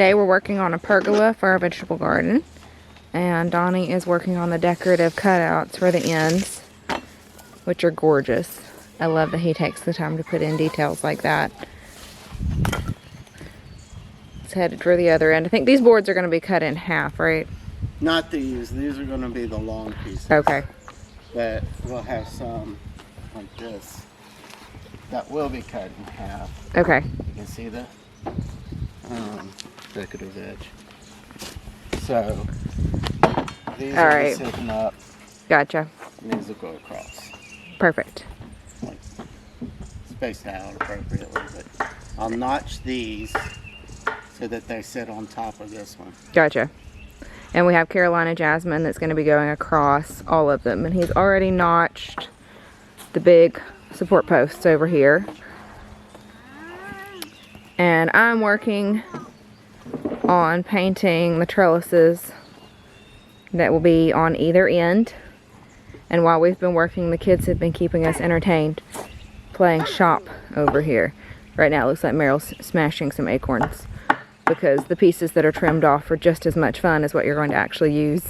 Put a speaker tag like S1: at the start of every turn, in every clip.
S1: Today we're working on a pergola for our vegetable garden, and Donnie is working on the decorative cutouts for the ends, which are gorgeous. I love that he takes the time to put in details like that. It's headed for the other end. I think these boards are going to be cut in half, right?
S2: Not these. These are going to be the long pieces.
S1: Okay.
S2: But we'll have some like this that will be cut in half.
S1: Okay.
S2: You can see the decorative edge. So these will be sitting up.
S1: Gotcha.
S2: And these will go across.
S1: Perfect.
S2: Like, spaced out appropriately. But I'll notch these so that they sit on top of this one.
S1: Gotcha. And we have Carolina Jasmine that's going to be going across all of them. And he's already notched the big support posts over here. And I'm working on painting the trellises that will be on either end. And while we've been working, the kids have been keeping us entertained playing shop over here. Right now it looks like Meryl's smashing some acorns, because the pieces that are trimmed off are just as much fun as what you're going to actually use.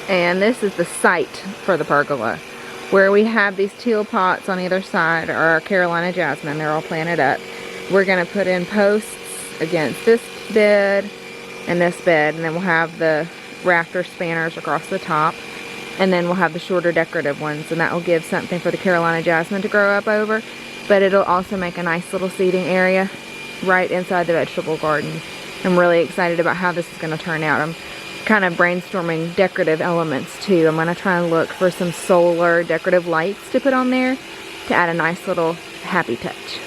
S1: And this is the site for the pergola. Where we have these teal pots on either side are our Carolina Jasmine. They're all planted up. We're going to put in posts against this bed and this bed. And then we'll have the rafter spanners across the top. And then we'll have the shorter decorative ones. And that will give something for the Carolina Jasmine to grow up over. But it'll also make a nice little seating area right inside the vegetable garden. I'm really excited about how this is going to turn out. I'm kind of brainstorming decorative elements too. I'm going to try and look for some solar decorative lights to put on there to add a nice little happy touch.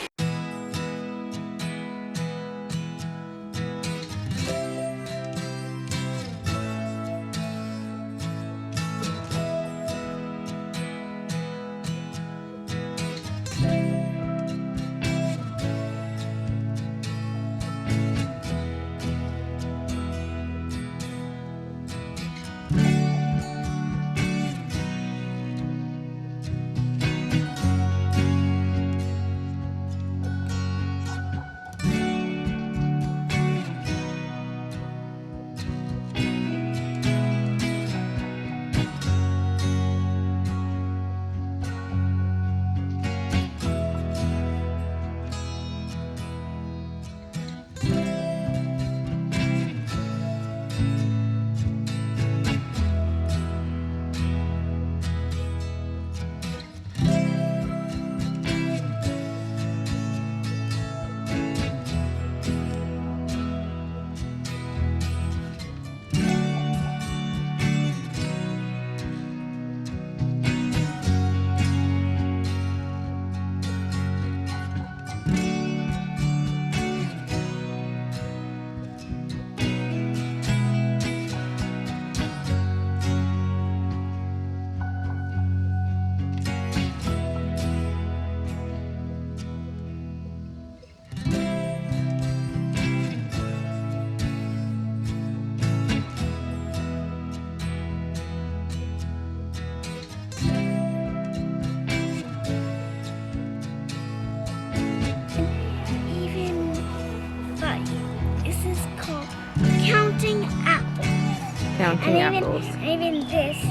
S1: Counting apples.
S3: Even this is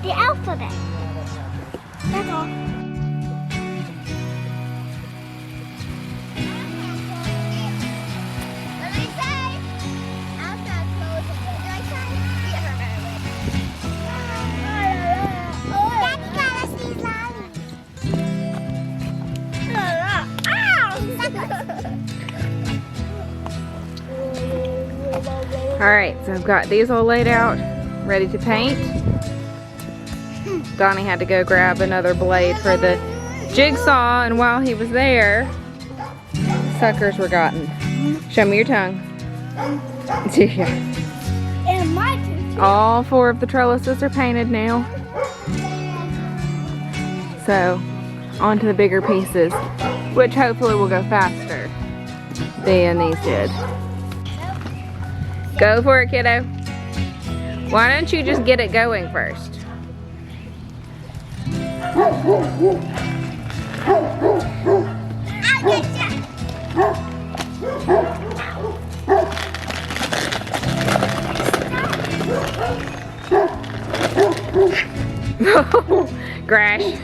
S3: the alphabet. That's all.
S1: Alright, so I've got these all laid out, ready to paint. Donnie had to go grab another blade for the jigsaw, and while he was there, suckers were gotten. Show me your tongue. Yeah.
S3: And my too.
S1: All 4 of the trellises are painted now. So, on to the bigger pieces, which hopefully will go faster than these did. Go for it, kiddo. Why don't you just get it going first? Crash.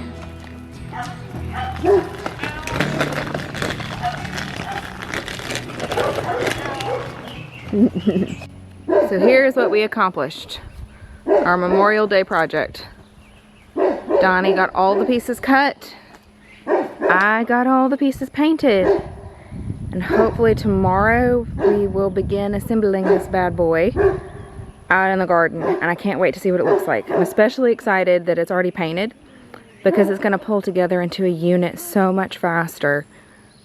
S1: So here's what we accomplished. Our Memorial Day project. Donnie got all the pieces cut. I got all the pieces painted. And hopefully tomorrow we will begin assembling this bad boy out in the garden. And I can't wait to see what it looks like. I'm especially excited that it's already painted because it's going to pull together into a unit so much faster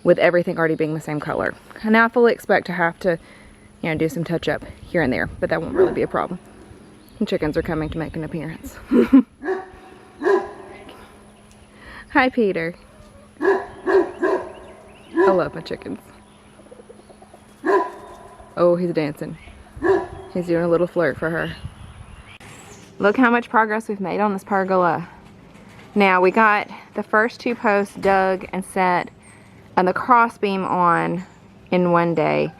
S1: with everything already being the same color. And now I fully expect to have to, you know, do some touch up here and there, but that won't really be a problem. The chickens are coming to make an appearance. Hi, Peter. I love my chickens. Oh, he's dancing. He's doing a little flirt for her. Look how much progress we've made on this pergola. Now, we got the first 2 posts dug and set and the cross beam on in one day.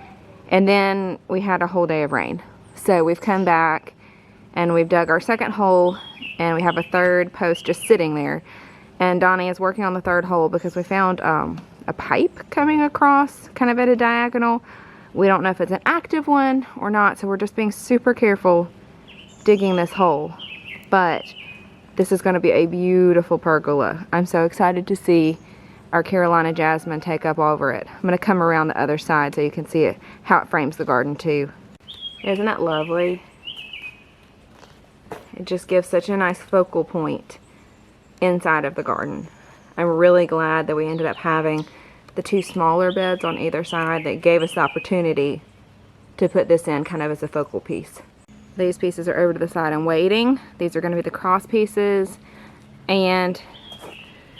S1: And then we had a whole day of rain. So we've come back and we've dug our second hole and we have a 3rd post just sitting there. And Donnie is working on the 3rd hole because we found a pipe coming across kind of at a diagonal. We don't know if it's an active one or not, so we're just being super careful digging this hole. But this is going to be a beautiful pergola. I'm so excited to see our Carolina jasmine take up over it. I'm going to come around the other side so you can see it, how it frames the garden too. Isn't that lovely? It just gives such a nice focal point inside of the garden. I'm really glad that we ended up having the 2 smaller beds on either side that gave us the opportunity to put this in kind of as a focal piece. These pieces are over to the side and waiting. These are going to be the cross pieces, and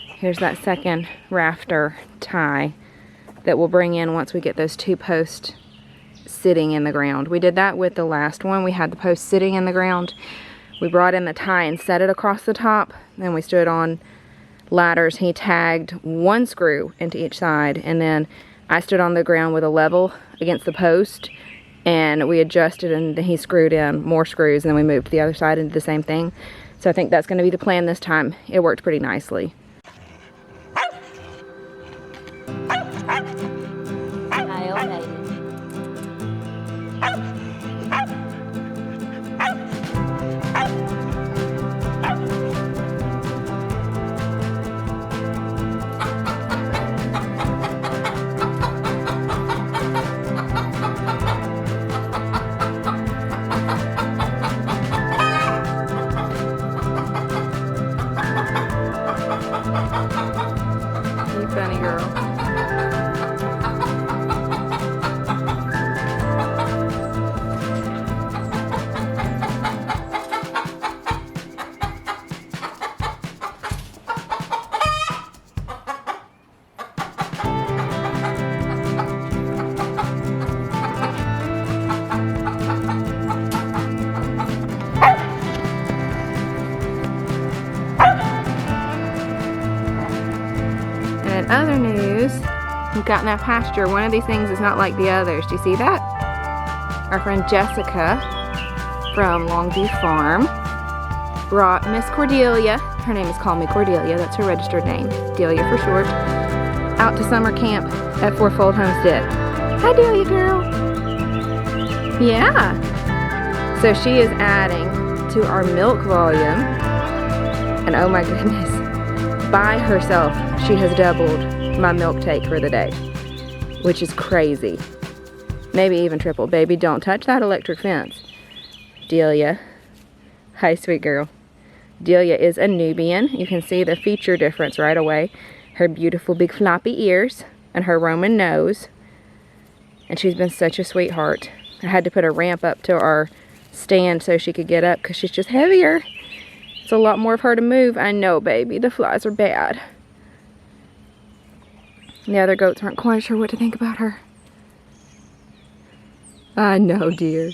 S1: here's that second rafter tie that we'll bring in once we get those 2 posts sitting in the ground. We did that with the last one. We had the post sitting in the ground. We brought in the tie and set it across the top. Then we stood on ladders. He tagged 1 screw into each side, and then I stood on the ground with a level against the post, and we adjusted, and then he screwed in more screws, and then we moved to the other side and did the same thing. So I think that's going to be the plan this time. It worked pretty nicely. You funny girl. And other news, we've gotten that pasture. One of these things is not like the others. Do you see that? Our friend Jessica from Longview Farm brought Miss Cordelia, her name is Call Me Cordelia, that's her registered name, Delia for short, out to summer camp at Fourfold Homestead. Hi Delia girl. Yeah. So she is adding to our milk volume, and oh my goodness, by herself, she has doubled my milk take for the day, which is crazy. Maybe even triple. Baby, don't touch that electric fence. Delia. Hi, sweet girl. Delia is a Nubian. You can see the feature difference right away. Her beautiful big floppy ears and her Roman nose. And she's been such a sweetheart. I had to put a ramp up to our stand so she could get up because she's just heavier. It's a lot more of her to move. I know, baby. The flies are bad. The other goats aren't quite sure what to think about her. I know, dear.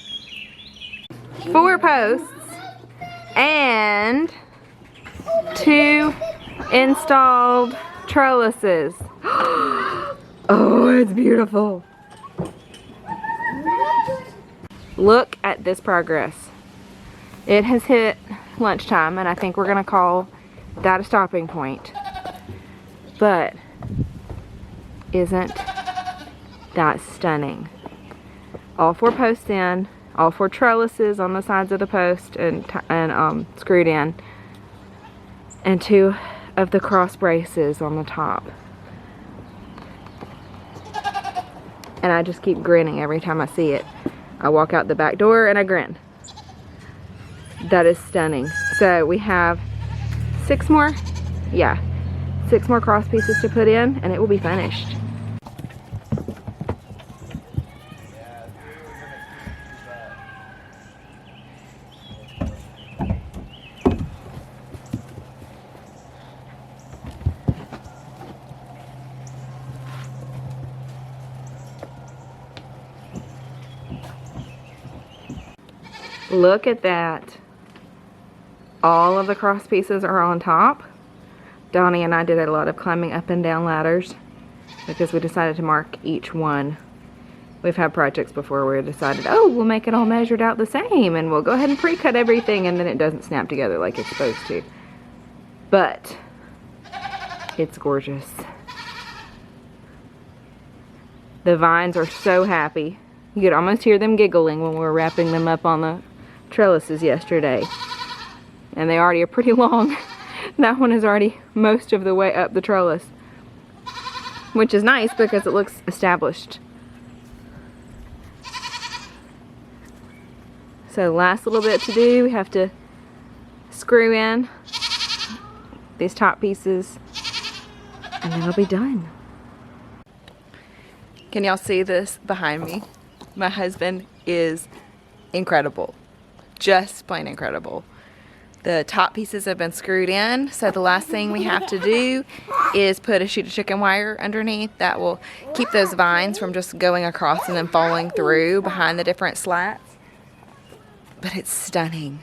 S1: 4 posts and 2 installed trellises. Oh, it's beautiful. Look at this progress. It has hit lunchtime and I think we're gonna call that a stopping point. But isn't that stunning? All 4 posts in, all 4 trellises on the sides of the post and screwed in, and 2 of the cross braces on the top. And I just keep grinning every time I see it. I walk out the back door and I grin. That is stunning. So we have 6 more, 6 more cross pieces to put in and it will be finished. Look at that. All of the cross pieces are on top. Donnie and I did a lot of climbing up and down ladders because we decided to mark each one. We've had projects before where we decided, oh, we'll make it all measured out the same and we'll go ahead and pre-cut everything and then it doesn't snap together like it's supposed to. But it's gorgeous. The vines are so happy. You could almost hear them giggling when we were wrapping them up on the trellises yesterday. And they already are pretty long. That one is already most of the way up the trellis, which is nice because it looks established. So last little bit to do, we have to screw in these top pieces and then it'll be done. Can y'all see this behind me? My husband is incredible. Just plain incredible. The top pieces have been screwed in, so the last thing we have to do is put a sheet of chicken wire underneath that will keep those vines from just going across and then falling through behind the different slats. But it's stunning,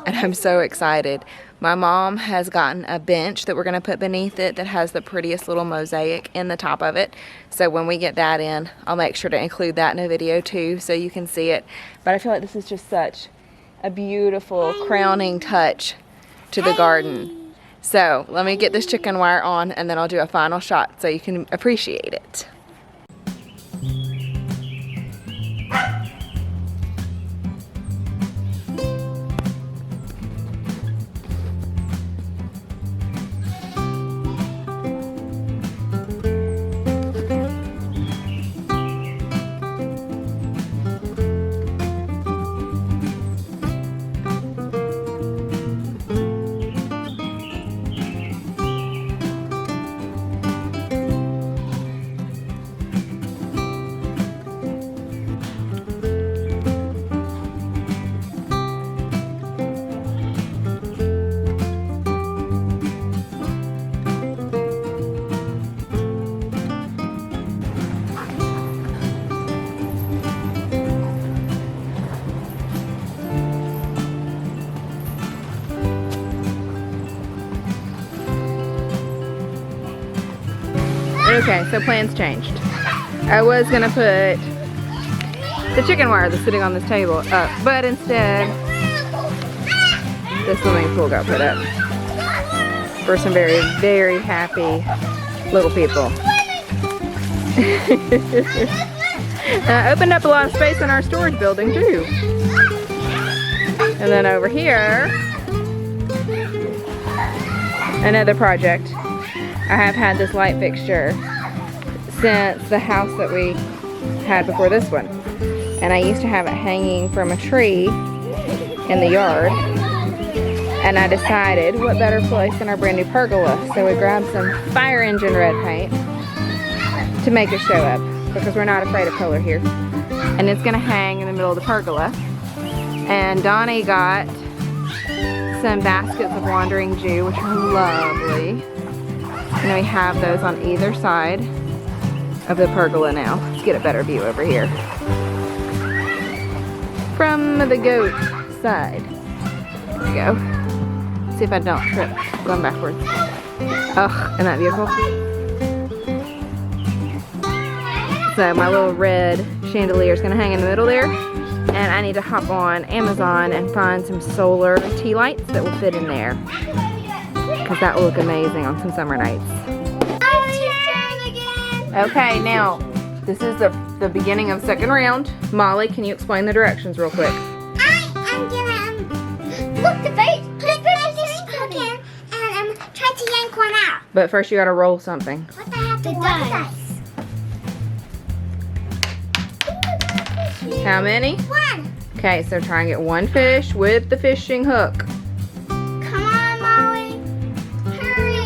S1: and I'm so excited. My mom has gotten a bench that we're going to put beneath it that has the prettiest little mosaic in the top of it. So when we get that in, I'll make sure to include that in a video too so you can see it. But I feel like this is just such a beautiful crowning touch to the garden. So let me get this chicken wire on and then I'll do a final shot so you can appreciate it. Okay, so plans changed. I was gonna put the chicken wire that's sitting on this table up, but instead the swimming pool got put up for some very, very happy little people. And I opened up a lot of space in our storage building too. And then over here, another project. I have had this light fixture since the house that we had before this one. And I used to have it hanging from a tree in the yard. And I decided what better place than our brand new pergola. So we grabbed some fire engine red paint to make it show up. because we're not afraid of color here. And it's gonna hang in the middle of the pergola. And Donny got some baskets of Wandering Jew, which are lovely. And we have those on either side of the pergola now. Let's get a better view over here. From the goat side. There we go. See if I don't trip going backwards. Oh, isn't that beautiful? So my little red chandelier is gonna hang in the middle there. And I need to hop on Amazon and find some solar tea lights that will fit in there. Because that will look amazing on some summer nights. Okay, now, this is the beginning of second round. Molly, can you explain the directions real quick?
S3: I am gonna look the face, put is cooking, and try to yank one out.
S1: But first you gotta roll something.
S3: What the heck? The dice.
S1: How many?
S3: One.
S1: Okay, so try and get one fish with the fishing hook.
S3: Come on, Molly. Hurry.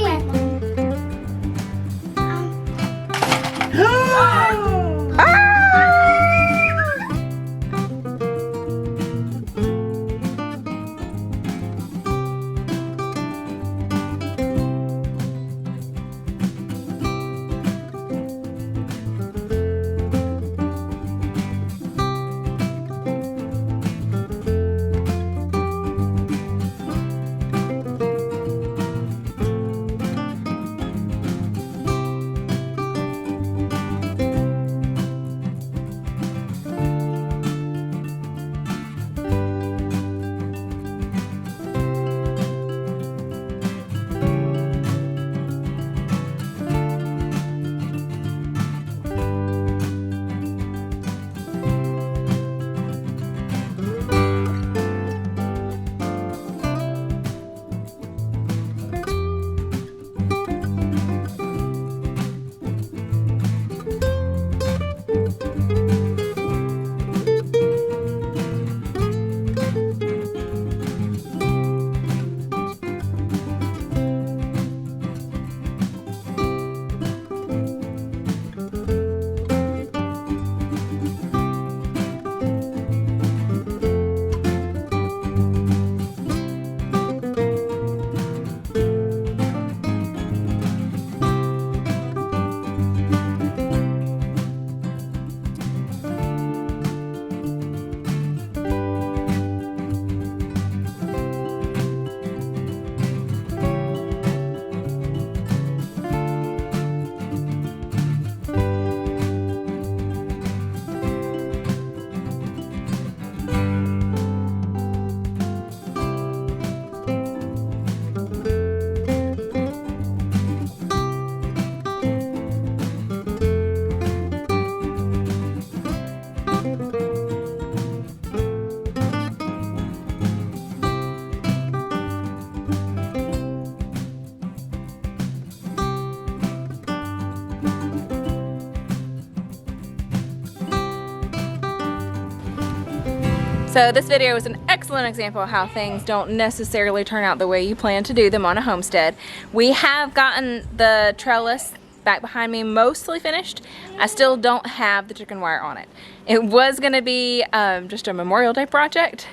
S1: So this video is an excellent example of how things don't necessarily turn out the way you plan to do them on a homestead. We have gotten the trellis back behind me mostly finished. I still don't have the chicken wire on it. It was gonna be just a Memorial Day project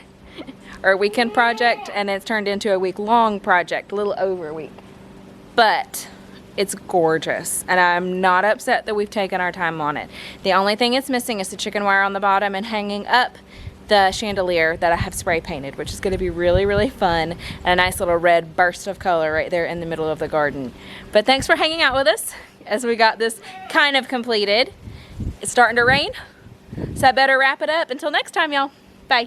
S1: or a weekend project, and it's turned into a week-long project, a little over a week. But it's gorgeous, and I'm not upset that we've taken our time on it. The only thing it's missing is the chicken wire on the bottom and hanging up the chandelier that I have spray painted, which is going to be really, really fun, and a nice little red burst of color right there in the middle of the garden. But thanks for hanging out with us as we got this kind of completed. It's starting to rain, so I better wrap it up. Until next time, y'all. Bye.